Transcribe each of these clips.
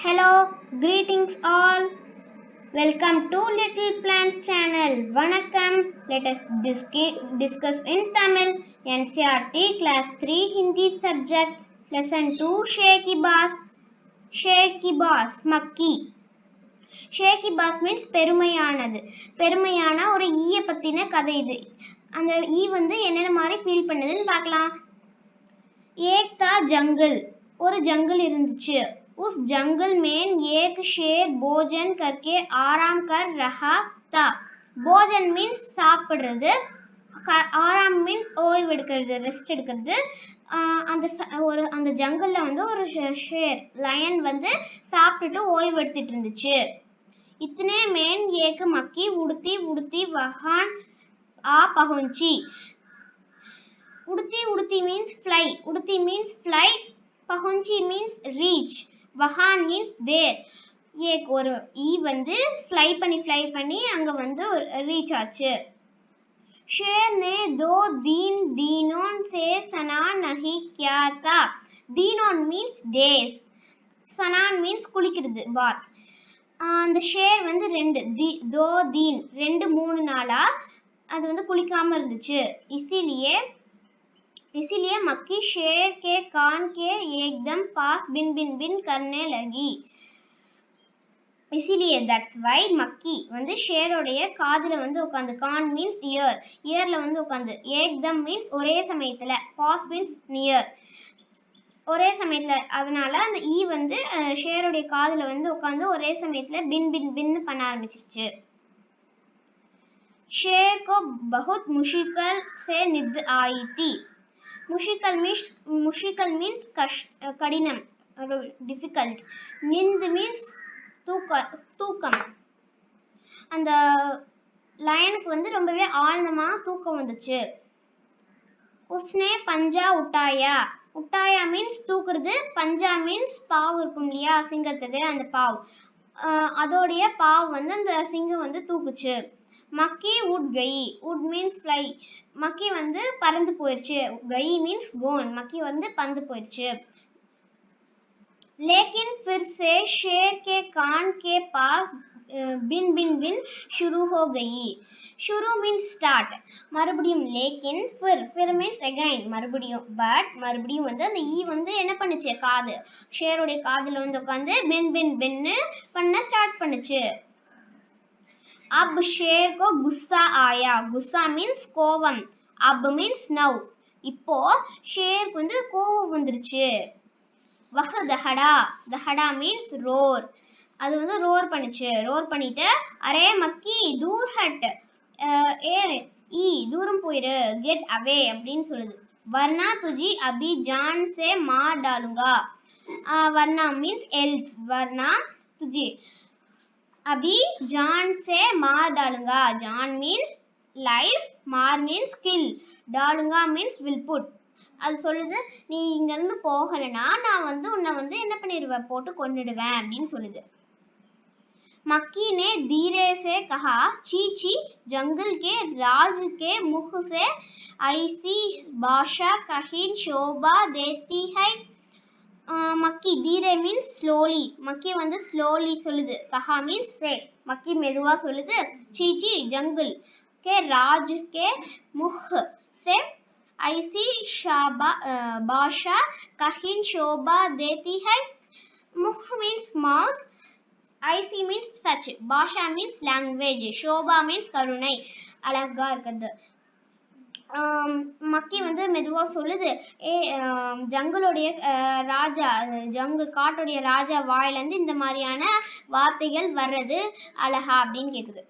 Hello, greetings all. Welcome to Little Plants channel. Vanakkam. Let us discuss in Tamil. NCERT Class 3 Hindi subject. Lesson 2 Shaky Bass. Shaky Bass Makki. ஷேக்கி பாஸ் means பெருமையானது. பெருமையான ஒரு ஈய பத்தின கதை இது. அந்த ஈ வந்து என்னென்ன மாதிரி ஃபீல் பண்ணுதுன்னு பார்க்கலாம். ஏக் தா ஜங்கிள், ஒரு ஜங்கிள் இருந்துச்சு. उस जंगल में एक शेर भोजन करके आराम कर रहा था. भोजन मीन्स சாப்பிடுறது, ஆராம் மீன்ஸ் ஓய்வு எடுக்கிறது, ரெஸ்ட் எடுக்கிறது. அந்த ஜங்கல்ல வந்து ஒரு ஷேர் லயன் வந்து சாப்பிட்டுட்டு ஓய்வு எடுத்துட்டு இருந்துச்சு. इतने में एक मक्खी उड़ती उड़ती वहां आ पहुंची. उड़ती उड़ती means fly. उड़ती means fly. पहुंची means reach. वहां means there. एक ஒரு ஈ வந்து fly பண்ணி அங்க வந்து ரீச் ஆச்சு. शेर ने 2 दिन दीनों से स्नान नहीं किया था. दीनों means days. स्नान means குளிக்கிறது, bath. அந்த ஷேர் வந்து 2-3 நாளா அது வந்து குளிக்காம இருந்துச்சு. इसीलिए मक्खी शेर के कान के एकदम पास बिन बिन बिन करने लगी. इसीलिए that's why मक्खी வந்து ஷேரோடைய காதுல வந்து உட்கார்ந்து, கான் மீன்ஸ் இயர், இயர்ல வந்து உட்கார்ந்து, ஏக்தம் மீன்ஸ் ஒரே சமயத்துல, பாஸ் மீன்ஸ் நியர், ஒரே சமயத்துல. அதனால அந்த ஈ வந்து ஷேரோடைய காதுல வந்து உட்கார்ந்து ஒரே சமயத்துல பின் பின் பின் பண்ண ஆரம்பிச்சிருச்சு. शेर को बहुत मुश्किल से निद आई थी. मुश्किल मीन्स கடினம், டிஃபிகல்ட். நிந்த் மீன்ஸ் தூக்கம். அந்த லயனுக்கு வந்து ரொம்பவே ஆழ்ந்தமா தூக்கம் வந்துச்சு. உஸ்னே பஞ்சா உட்டாயா. உட்டாயா மீன்ஸ் தூக்குறது, பஞ்சா மீன்ஸ் பாவு இருக்கும் இல்லையா சிங்கத்துக்கு, அந்த பாவு, அதோடைய பாவு வந்து அந்த சிங்கம் வந்து தூக்குச்சு. மக்கி உட் கை. உட் மீன்ஸ் ஃப்ளை. மக்கி வந்து பறந்து போயிடுச்சு. கை மீன்ஸ் கோன். மக்கி வந்து பறந்து போயிடுச்சு. लेकिन फिर से शेर के कान के पास बिन बिन बिन शुरू हो गई. शुरू means start. மறுபடியும் லேக்கின், फिर means again, மறுபடியும். பட் மறுபடியும் வந்து அந்த ஈ வந்து என்ன பண்ணுச்சு, காது, ஷேருடைய காதுல வந்து உட்கார்ந்து பின் பின் பின்னு பண்ண ஸ்டார்ட் பண்ணுச்சு. अब शेर को गुस्सा आया. गुस्सा means கோவம். अब means now. இப்போ ஷேருக்கு வந்து கோவம் வந்துருச்சு. वह दहड़ा. दहड़ा means roar. அது வந்து ரோர் பண்ணுச்சு. ரோர் பண்ணிட்டு அரே மக்கி தூர் ஹட், ஈ தூரம் போயிரு, கெட் அவே அப்படின்னு சொல்லுது. வர்ணா துஜி அபி ஜான் சே மார் டாலுங்கா. வர்ணா மீன்ஸ் எல்ஸ். வர்ணா துஜி அபி ஜான் சே மார் டாலுங்கா. ஜான் மீன்ஸ் லைஃப், மார் மீன்ஸ் கில், டாலுங்கா மீன்ஸ் வில் புட். அது சொல்லுது, நீ இங்க இருந்து போகலனா நான் வந்து உன்னை வந்து என்ன பண்ணிடுவேன், போட்டு கொன்னுடுவேன் அப்படின்னு சொல்லுது. मक्खी ने धीरे से कहा, छी छी, जंगल के राज के मुख से ऐसी भाषा कहीं शोभा देती है. மக்கி, धीरे मीन्स slowly. மக்கி வந்து slowly சொல்லுது. कहा means say. மக்கி மெதுவா சொல்லுது. छी छी, जंगल के राज के मुख से ऐसी भाषा कहीं शोभा देती है. मुख means mouth. ஐசி மீன்ஸ் சச். பாஷா மீன்ஸ் லாங்குவேஜ். ஷோபா மீன்ஸ் கருணை, அழகா இருக்கிறது. மக்கி வந்து மெதுவா சொல்லுது, ஜங்கலுடைய ராஜா, ஜங்கல் காட்டுடைய ராஜா வாயிலிருந்து இந்த மாதிரியான வார்த்தைகள் வர்றது அழகா அப்படின்னு கேக்குது.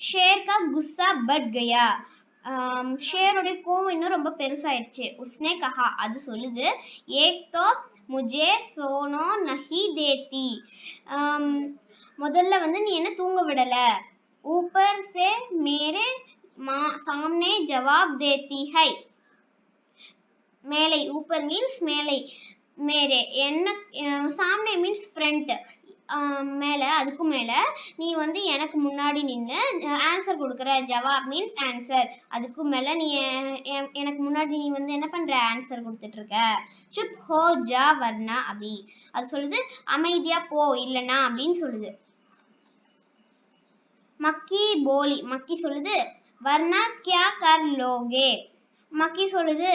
ஷேர் கா குஸ்ஸா பட் கயா. ஷேருடைய கோவம் இன்னும் ரொம்ப பெருசாயிருச்சு. உஸ்னே கஹா, அது சொல்லுது, ஏக் தோ முஜே சோனோ நஹி தேத்தி. முதல்ல வந்து நீ என்ன தூங்க விடல. ஊப்பர் சே மேரே சாம்னே ஜவாப் தேத்தி ஹை. மேலை, ஊப்பர் மீன்ஸ் மேலை, மேரே என்ன, சாம்னே மீன்ஸ் ஃப்ரண்ட், மேல அதுக்கும் மேல நீ வந்து எனக்கு முன்னாடி நின்று ஆன்சர் கொடுக்குற. Jawab means answer. அதுக்கும் மேல நீ எனக்கு முன்னாடி நீ வந்து என்ன பண்ற, ஆன்சர் கொடுத்துட்டு இருக்க. சுப் ஹோ ஜா வர்னா அபி. அது சொல்லுது அமைதியா போ இல்லனா அப்படின்னு சொல்லுது. மக்கி போலி, மக்கி சொல்லுது வர்னா கியா கர் லோகே. மக்கி சொல்லுது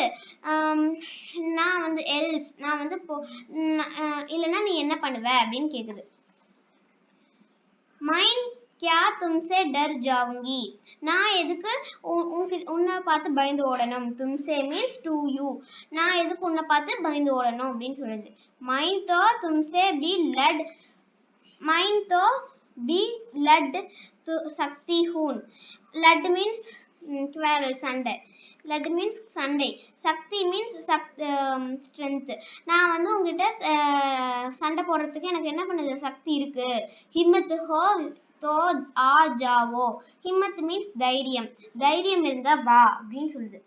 நான் வந்து எல்ஸ், நான் வந்து இல்லைன்னா நீ என்ன பண்ணுவ அப்படின்னு கேக்குது. மைன் கியா தும்சே டர் ஜாவுங்கி. நான் எதுக்கு உன்னை பார்த்து பயந்து ஓடணும். தும்சே மீன்ஸ் டு யூ. நான் எதுக்கு உன்னை பார்த்து பயந்து ஓடணும் அப்படின்னு சொல்லுது. மைன் தோ தும்சே பி லட், மைன் தோ பி லட் சக்தி ஹூன். லட் மீன்ஸ் quarrel, சண்டை. லட் மீன்ஸ் சண்டை. சக்தி மீன்ஸ் ஸ்ட்ரென்த். நான் வந்து உங்ககிட்ட சண்டை போடுறதுக்கு எனக்கு என்ன பண்ணுது, சக்தி இருக்கு. ஹிம்மத் ஹோ தோ ஆ ஜாவோ. ஹிம்மத் மீன்ஸ் தைரியம். தைரியம் இருந்தா வா அப்படின்னு சொல்லுது.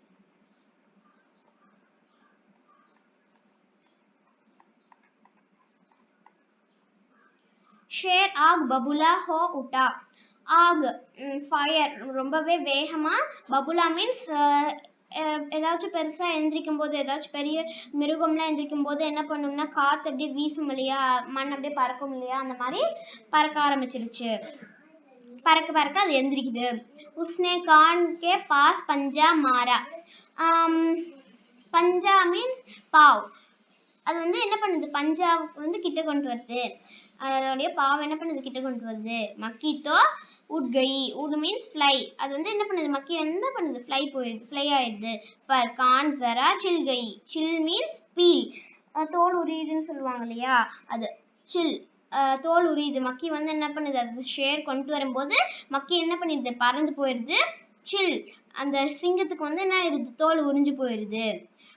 ஷேர் ஆக் பபுலா ஹோ உட்டா. ஆக் ஃபயர், ரொம்பவே வேகமா. பபுலா மீன்ஸ் ஏதாச்சும் பெருசா எந்திரிக்கும் போது, ஏதாச்சும் பெரிய மிருகம்லாம் எந்திரிக்கும் போது என்ன பண்ணும்னா காத்து அப்படியே வீசும் இல்லையா, மண் அப்படியே பறக்கும் இல்லையா, அந்த மாதிரி பறக்க ஆரம்பிச்சிருச்சு. பறக்க பறக்க அது எந்திரிக்குது. உஸ்னே கான் கே பாஸ் பஞ்சா மாரா. பஞ்சா மீன்ஸ் பாவ். அது வந்து என்ன பண்ணுது, பஞ்சாவுக்கு வந்து கிட்ட கொண்டு வருது. அதோடைய பாவம் என்ன பண்ணுது, கிட்ட கொண்டு வருது. மக்கீத்தோ உட் கயி. உட் மீன்ஸ் ஃப்ளை. அது வந்து என்ன பண்ணுது, மக்கி என்ன பண்ணுது, ஃப்ளை போயிடுது, ஃப்ளை ஆயிடுது. பர் கான் ஜரா சில் கயி. சில் மீன்ஸ் பீல், தோல் உரியுதுன்னு சொல்லுவாங்க இல்லையா, அது சில். தோல் உரியுது. மக்கி வந்து என்ன பண்ணுது, அது ஷேர் கொண்டு வரும்போது மக்கி என்ன பண்ணிடுது, பறந்து போயிடுது. சில், அந்த சிங்கத்துக்கு வந்து என்ன ஆயிடுது, தோல் உறிஞ்சு போயிடுது.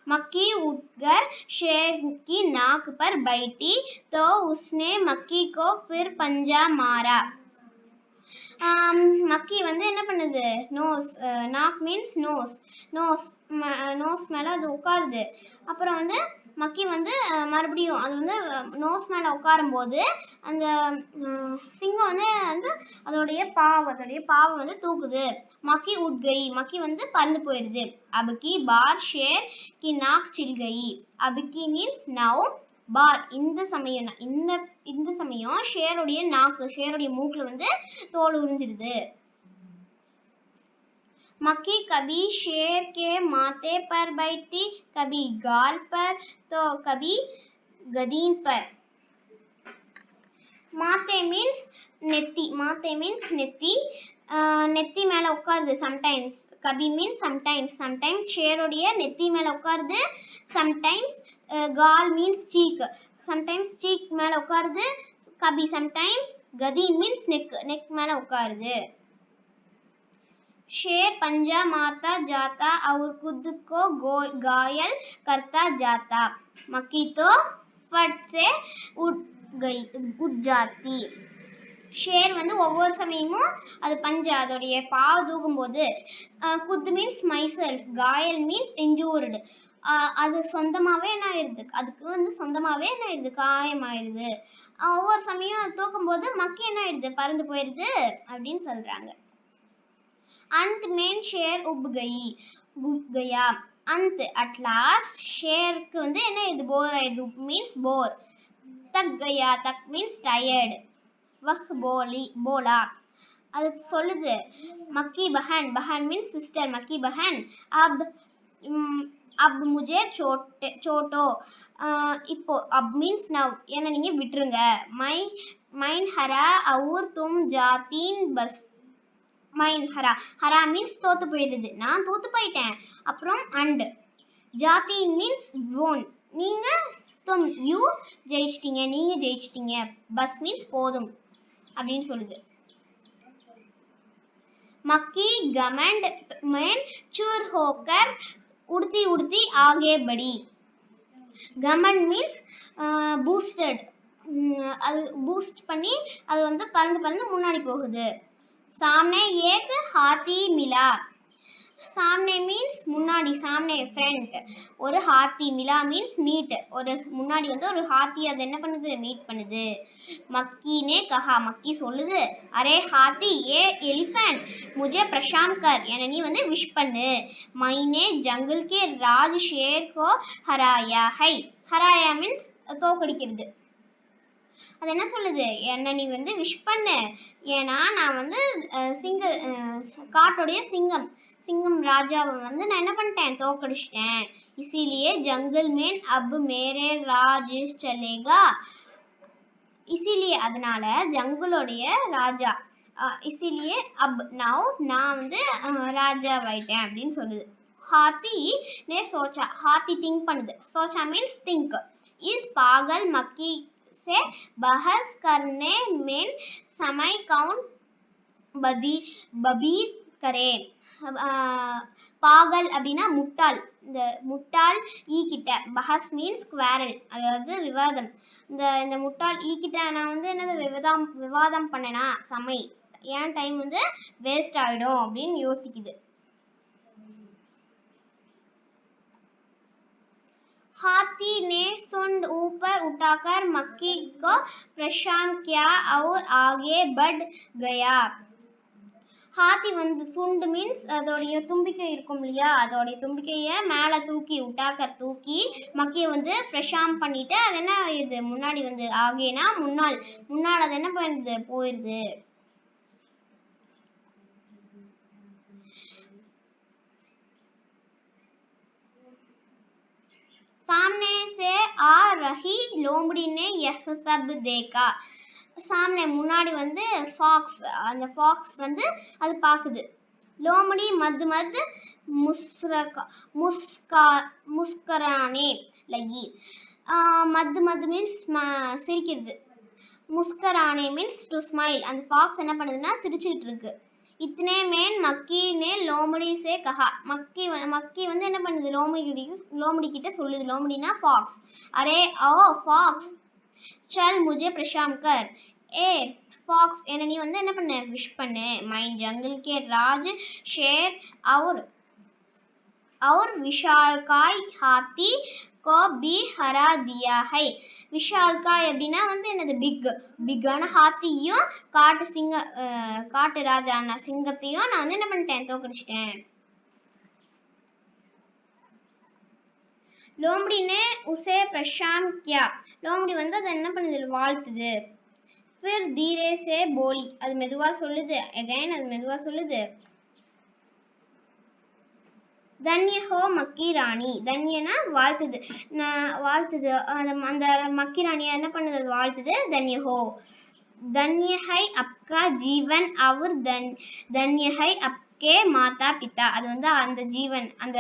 मक्खी उठकर शेर की नाक पर बैठी तो उसने मक्खी को फिर पंजा मारा. மக்கி வந்து என்ன பண்ணுது, நோஸ், நாக் மீன்ஸ் நோஸ். நோஸ் மேல அது உட்காருது. அப்புறம் வந்து மக்கி வந்து மறுபடியும் அது வந்து நோஸ் மேல உட்காரும் போது அந்த சிங்கம் வந்து அதோடைய பாவை வந்து தூக்குது. மக்கி உட் கயி. மக்கி வந்து பறந்து போயிடுது. அபுக்கி பார் ஷேர் கி நாக் சில் கயி. அபுக்கி மீன்ஸ் நவ், பார் இந்த சமயம் ஷேருடைய நாக்கு, ஷேருடைய மூக்குல வந்து தோல் உறிஞ்சிருது. मक्खी कभी शेर के माथे पर बैठती, कभी गाल पर तो कभी गदीन पर. माथे मीन्स नेत्ती. माथे मीन्स नेत्ती. नेत्ती மேல உட்காருது sometimes. கபி மீன்ஸ் sometimes. sometimes ஷேருடைய நெத்தி மேல உட்காருது. sometimes கால் மீன்ஸ் சீக். sometimes சீக் மேல உட்காருது. கபி sometimes. கதீன் மீன்ஸ் நெக். நெக் மேல உட்காருது. शेर पंजा मारता जाता और खुद को घायल करता जाता. मक्खी तो फट से उठ जाती. ஷேர் வந்து ஒவ்வொரு சமயமும் அது பஞ்சா, அதோடைய பாவ தூக்கும் போது, குத் மீன்ஸ் மை செல்ஃப், காயல் மீன்ஸ் இன்ஜூர்டு. அது சொந்தமாவே என்ன ஆயிடுது, அதுக்கு வந்து சொந்தமாவே என்ன ஆயிடுது, காயமாயிடுது. ஒவ்வொரு சமயம் அது தூக்கும் போது மக்கி என்ன ஆயிடுது, பறந்து போயிடுது அப்படின்னு சொல்றாங்க. अंत में शेर उब गया. अंत at last. ஷேருக்கு வந்து என்ன இது, போர் ஆயிடுது. உப் மீன்ஸ் போர். தக் கயா, தக் மீன்ஸ் டயர்டு. வஹ் போலா. அது சொல்லுது மக்கி பஹன். பஹன் மீன்ஸ் சிஸ்டர். மக்கி பஹன் அப் முஜே சோட்டோ. இப்போ அப் மீன்ஸ் நவ், என்ன நீங்க விட்டுருங்க. மைன் ஹரா அவுர் தும் ஜாத்தீன் பஸ். மைன் ஹரா. ஹரா மீன்ஸ் தோத்து போயிடுது, நான் தோத்து போயிட்டேன். அப்புறம் அண்ட். ஜாத்தீன் means phone. நீங்க தும் யூ ஜெயிச்சிட்டீங்க, நீங்க ஜெயிச்சிட்டீங்க. பஸ் மீன்ஸ் போதும் அப்படின்னு சொல்லுது. மக்கி கமண்ட் மேன் चूर होकर उड़ती उड़ती आगे बढ़ी. Command means boosted. அது பூஸ்ட் பண்ணி அது வந்து பறந்து பறந்து முன்னாடி போகுது. सामने एक हाथी मिला. सामने मीन्स मुன்னாடி सामने फ्रंट ஒரு हाथी मिला मीन्स मीट ஒரு முன்னாடி வந்து ஒரு हाथी அது என்ன பண்ணுது மீட் பண்ணுது मक्की ने कहा मक्की சொல்லுது அரே हाथी ये एलिफेंट मुझे प्रणाम कर என்ன நீ வந்து விஷ் பண்ணு मैंने जंगल के राज शेर को हराया है हराया मीन्स தோக்கடிக்கிறது அது என்ன சொல்லுது என்ன நீ வந்து விஷ் பண்ணு ஏன்னா நான் வந்து காட்டுடைய सिंगम ராஜாவை வந்து நான் என்ன பண்ணிட்டேன் தோக்கடிச்சிட்டேன் इसीलिए जंगल में अब मेरे राज चलेगा इसीलिए அதனால ஜங்கலோடைய ராஜா इसीलिए अब now நான் வந்து ராஜாவாயிட்டேன் அப்படின்னு சொல்லுது हाथी ने सोचा हाथी थिंक பண்ணுது सोचा means think इस पागल मक्की से बहस करने में समय कौन बबीर करे பாகல் அப்படின்னா முட்டாள் இந்த முட்டாள் ஈ கிட்ட பஹஸ் மீன்ஸ் குவாரல் அதாவது விவாதம் இந்த முட்டாள் ஈ கிட்ட நான் வந்து என்னது விவாதம் பண்ணனா சமை ஏன் டைம் வந்து வேஸ்ட் ஆயிடும் அப்படின்னு யோசிக்குது हाथी ने सुंड ऊपर उठाकर मक्की को प्रणाम किया और आगे बढ़ गया हाथी வந்து சுண்டு மீன்ஸ் அதோடைய தும்பிக்கை இருக்கும் இல்லையா அதோடைய தும்பிக்கையை மேலே தூக்கி உட்டாக்கர் தூக்கி மக்கியை வந்து பிரஷாம் பண்ணிட்டு அது என்ன இது முன்னாடி வந்து ஆகேனா முன்னால் அது என்ன பண்ணுது போயிருது सामने से आ रही लोमड़ी ने यह सब देखा सामने मुन्नाडी வந்து ஃபாக்ஸ் அந்த ஃபாக்ஸ் வந்து அது பாக்குது लोमड़ी मद मद मुस्कुराने लगी मद मद मीन्स சிரிக்குது मुस्कुराने मीन्स டு ஸ்மைல் அந்த ஃபாக்ஸ் என்ன பண்ணுதுன்னா சிரிச்சிட்டு இருக்கு इतने में मक्की ने लोमड़ी से कहा मक्की வந்து என்ன பண்ணுது लोमड़ी கிட்ட சொல்லுது लोमड़ीனா ஃபாக்ஸ் अरे ओ ஃபாக்ஸ் चल मुझे प्रणाम कर ए ஃபாக்ஸ் என்ன நீ வந்து என்ன பண்ணு விஷ் பண்ணு मैं जंगल के राज शेर और विशालकाय हाथी को भी हरा दिया है விஷால்காய் அப்படின்னா வந்து என்னது பிக்கான ஹாத்தியும் காட்டு ராஜான சிங்கத்தையும் நான் வந்து என்ன பண்ணிட்டேன் தோக்கடிச்சிட்டேன் लोमड़ी ने उसे प्रणाम किया लोमड़ी வந்து அது என்ன பண்ணுது வாழ்த்துது फिर धीरे से बोली அது மெதுவா சொல்லுது again அது மெதுவா சொல்லுது धन्य हो मक्की रानी धन्यना வாழ்த்துது அந்த மக்கி ராணியா என்ன பண்ணுது வாழ்த்துது धन्य हो धन्य है आपका जीवन और धन्य है आपके माता पिता அது வந்து அந்த ஜீவன் அந்த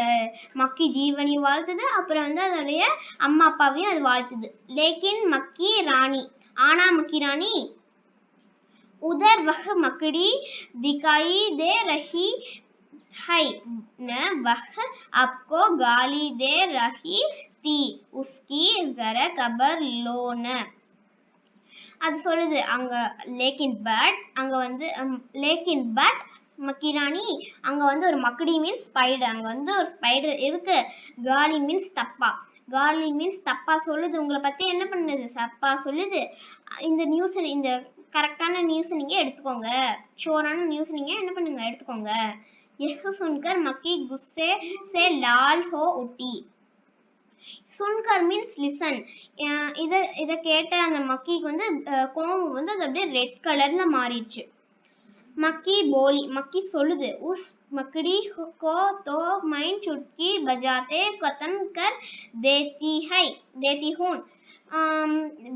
மக்கி ஜீவனையும் வாழ்த்துது அப்புறம் வந்து அதோடைய அம்மா அப்பாவையும் அது வாழ்த்துது लेकिन मक्की रानी आना मक्की रानी उधर वह मकड़ी दिखाई दे रही है न वह आपको गाली दे रही थी उसकी जरा खबर लो न அது சொல்லுது அங்க लेकिन बट அங்க வந்து लेकिन बट மக்கி ராணி அங்க வந்து ஒரு மக்கடி மீன்ஸ் ஸ்பைடர் அங்க வந்து ஒரு ஸ்பைடர் இருக்கு காலி மீன்ஸ் தப்பா சொல்லுது உங்களை பத்தி என்ன பண்ணுது தப்பா சொல்லுது இந்த நியூஸ் இந்த கரெக்டான நியூஸ் நீங்க எடுத்துக்கோங்க ஷோரான நியூஸ் நீங்க என்ன பண்ணுங்க எடுத்துக்கோங்க यह सुनकर मक्की गुस्से से लाल हो उठी सुनकर मीन्स लिसन இத கேட்ட அந்த மக்கிக்கு வந்து கோவம் வந்து அது அப்படியே ரெட் கலர்ல மாறிடுச்சு मक्की बोली मक्की சொல்லுது उस मकड़ी को तो मैं चुटकी बजाते खत्म कर देती हूँ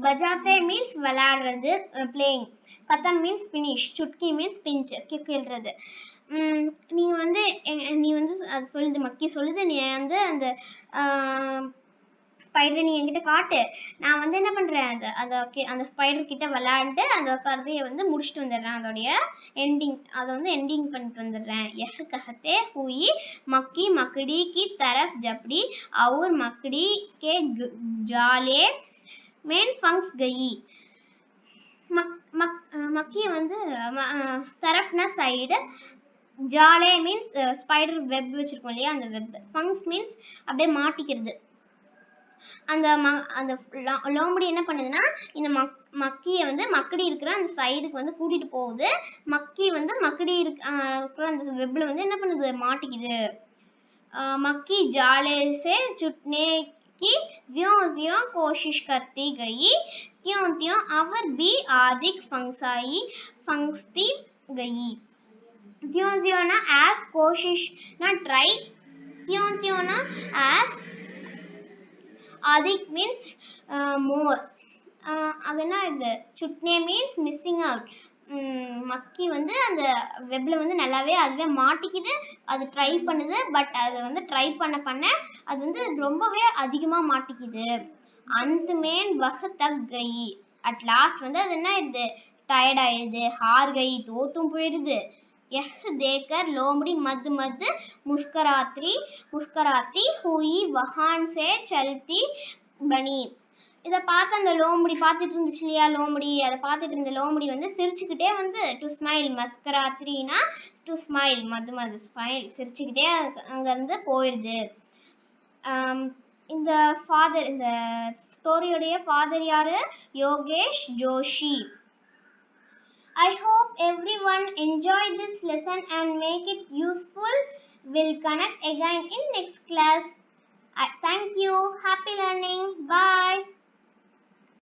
बजाते मीन्स விளையாடுறது playing खत्म मीन्स finish चुटकी मीन्स pinch கிள்றது நீ வந்து அது சொல்லுது மக்கி சொல்லுது நீ வந்து அந்த ஸ்பைடர் நீ என்கிட்ட காட்டு நான் வந்து என்ன பண்றேன் அந்த ஸ்பைடர் கிட்ட விளையாண்டு அந்த கதையை வந்து முடிச்சுட்டு வந்துடுறேன் அதோடைய எண்டிங் பண்ணிட்டு வந்துடுறேன் यह कहते हुई मक्की मकड़ी की तरफ झपटी और मकड़ी के जाले में फंस गई मक्की வந்து तरफना साइड ஜாலே மீன்ஸ் ஸ்பைடர் வெப் வச்சிருக்கோம் இல்லையா, அந்த வெப். ஃபங்ஸ் மீன்ஸ் அப்படியே மாட்டிக்கிறது. அந்த அந்த லோம்படி என்ன பண்ணுதுன்னா, இந்த மக்கியை வந்து மக்கடி இருக்கிற அந்த சைடுக்கு வந்து கூட்டிட்டு போகுது. மக்கி வந்து மக்கடி இருக்கிற அந்த வெப்ல வந்து என்ன பண்ணுது, மாட்டிக்குது. मक्खी जाले से छूटने की ज्यों-ज्यों कोशिश करती गई, त्यों-त्यों और भी अधिक फंसती गई. ज्यों-ज्यों ना as कोशिश ना try, त्यों-त्यों ना as अधिक means more. அது என்ன இது, சுட்னே மீன்ஸ் மிஸ்ஸிங் அவுட். மக்கி வந்து அந்த வெப்ல வந்து நல்லாவே அதுவே மாட்டிக்குது. அது ட்ரை பண்ணுது. பட் அது வந்து ட்ரை பண்ண அது வந்து ரொம்பவே அதிகமா மாட்டிக்குது. அந்த மேன் வஹ தக் கயி, அட் லாஸ்ட் வந்து அது என்ன ஆயிடுது, டயர்ட் ஆயிடுது. ஹார் கயி, தோத்தும் போயிடுது. यह देखकर लोमड़ी मद मद मुस्कुराती हुई वहां से चलती बनी. இதை பார்த்து அந்த லோம்படி பார்த்துட்டு இருந்துச்சு இல்லையா, லோம்படி அதை பார்த்துட்டு இருந்த லோம்படி வந்து சிரிச்சுக்கிட்டே வந்து டு ஸ்மைல், மஸ்கராத்ரினா டு ஸ்மைல், மது ஸ்மைல், சிரிச்சுக்கிட்டே அங்கேருந்து போயிடுது. இந்த ஸ்டோரியோடைய ஃபாதர் யாரு, Yogesh Joshi. I hope everyone enjoyed this lesson and make it useful. We'll connect again in next class. Thank you. Happy learning. Bye.